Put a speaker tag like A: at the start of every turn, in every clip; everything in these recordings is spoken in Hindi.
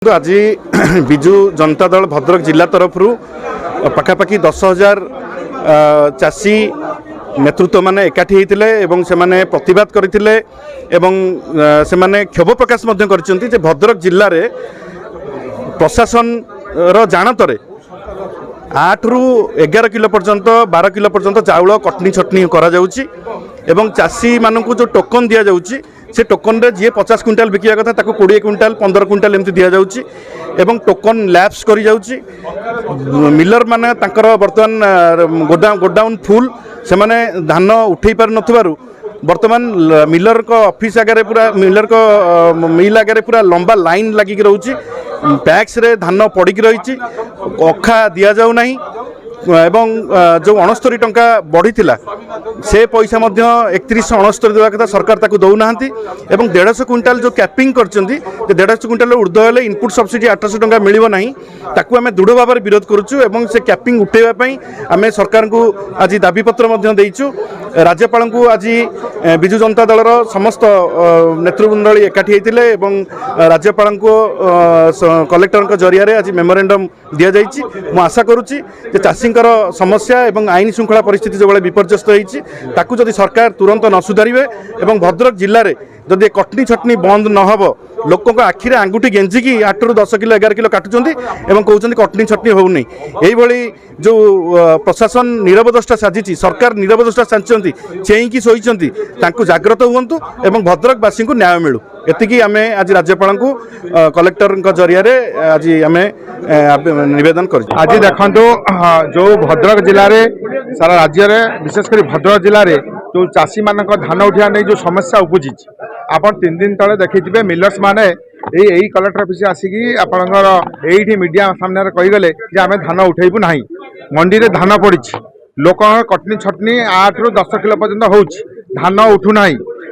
A: आज विजु जनता दल भद्रक जिला तरफ पखापाखि 10,000 चाषी नेतृत्व माने एकाठी होते से माने प्रतिवाद करते से माने क्षोभ प्रकाश कर भद्रक जिले में प्रशासन जानतर 8 ରୁ 11 किलो पर्यंत 12 किलो पर्यंत चाउल कटनी छटनी करा चाषी मानू जो टोकन दि जाऊँगी से टोकन रे जी 50 क्विंटाल बिका कथा 20 क्विंटाल 15 क्विंटाल एमती दि जाऊँगी एवं टोकन लैप्स कर जाऊँगी मिलर माने तांकर बर्तमान गोडाउन फुल से माने धान उठे पार नथिबारु बर्तमान मिलर को ऑफिस आगे पूरा मिलर को मिल आगे पूरा लंबा लाइन लगिक रोची पैक्स रे धान पड़ी रही अखा दि जाऊ नहीं एवं जो 69 टंका बढ़ी से पैसा 3169 देवा कथा सरकार ताकू दौना एवं 150 क्विंटाल जो कैपिंग कर 150 क्विंटाल ऊर्ध्व हेले इनपुट सब्सिडी 800 टंका मिलिबो नहीं ताकू आमे दृढ़ भाव में विरोध करुचु एवं से कैपिंग उठेबा पई आमे सरकार को आज दाबीपत्र देइचु राज्यपाल को आज विजु जनता दल समस्त नेतृवृंदली एकाठी होते राज्यपाल को कलेक्टर जरिया आज मेमोरेंडम दि जाइए मु आशा करुच्ची चाषी समस्या एवं आईन श्रृंखला परिस्थिति जो विपर्यस्त होती जदि सरकार तुरंत न सुधारे और भद्रक जिले में जदि कटनी छटनी बंद नहब लोकों आखिरे आंगुठी गेंजिकी 8 ରୁ 10 किलो 11 किलो काटुंट और कहते कटनी छटनी होनी यही जो प्रशासन नीरवदृष्टा साजिश सरकार नीरवदृष्टा साजिंट चेईकी शोती जाग्रत हूँ और भद्रकवासी को न्याय मिलू एतिकी आमे आज राज्यपाल को कलेक्टर जरिया आज आमे निवेदन कर
B: आज देखो जो भद्रक जिले में सारा राज्य में विशेषकर भद्रक जिले में जो चाषी मान धान उठा नहीं जो समस्या उपजी आप 3 दिन तले देखिए मिलर्स माने यही कलेक्टर ऑफिस आसिकी आपणकर यही मीडिया सामने कहीगले आम धान उठेबू ना मंडी में धान पड़ी लोक कटनी छटनी 8 ରୁ 10 किलो पर्यंत हो धान उठूना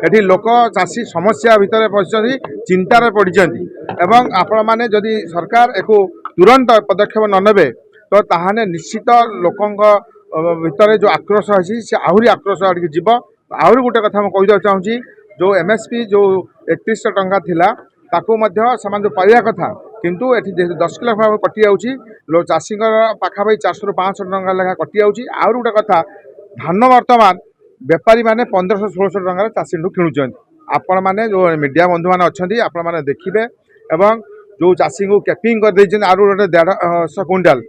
B: एटी लोक चाषी समस्या भितर पशि चिंतार पड़ी एवं आपण मैंने जदि सरकार एक तुरंत पदक्षेप न नेबे तो ताहाने निश्चित लोकों भितर जो आक्रोश अच्छी से आहरी आक्रोश आड़क जीव आहरी गोटे कथा मैं कहीदेव चाहूँगी जो एमएसपी जो 3100 टंका थिला ताकू मध्य समान जो पाइबा कथा किंतु एठी 10 किलो भाव कटि जाउची लो चाषी पाखापाखि 400 ରୁ 500 टंका लेखा कटि जाउची आउर गोटे कथा धान वर्तमान बेपारी माने 1500-1600 टंका चाषी किणुचंती आपण माने जो मीडिया बंधु माने अछंती आपण माने देखिबे एवं जो चाषी को कैपिंग कर देछन आउर गोटे 150 क्विंटाल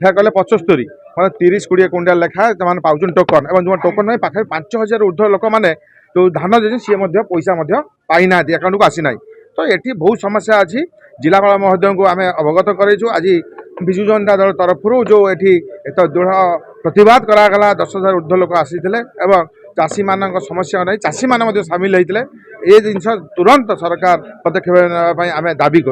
B: फेर कले 75 मतलब 30-20 क्विंटाल लेखा से पाउछन टोकन एवं जो टोकन नहीं पाखे 5000 ऊर्ध्व लोक मैंने जो धान देते सी पैसा पाईना अकाउंट को आसी ना तो ये बहुत समस्या अच्छी जिलापाल महोदय को आम अवगत करूँ आज विजु जनता दल तरफ जो ये दृढ़ प्रतिवाद करागला 10,000 ऊर्ध्व लोक आसी चाषी मान समस्या नहीं चाषी मान सामिल होते ये जिन तुरंत सरकार पदक्षेप आम दाबी कर।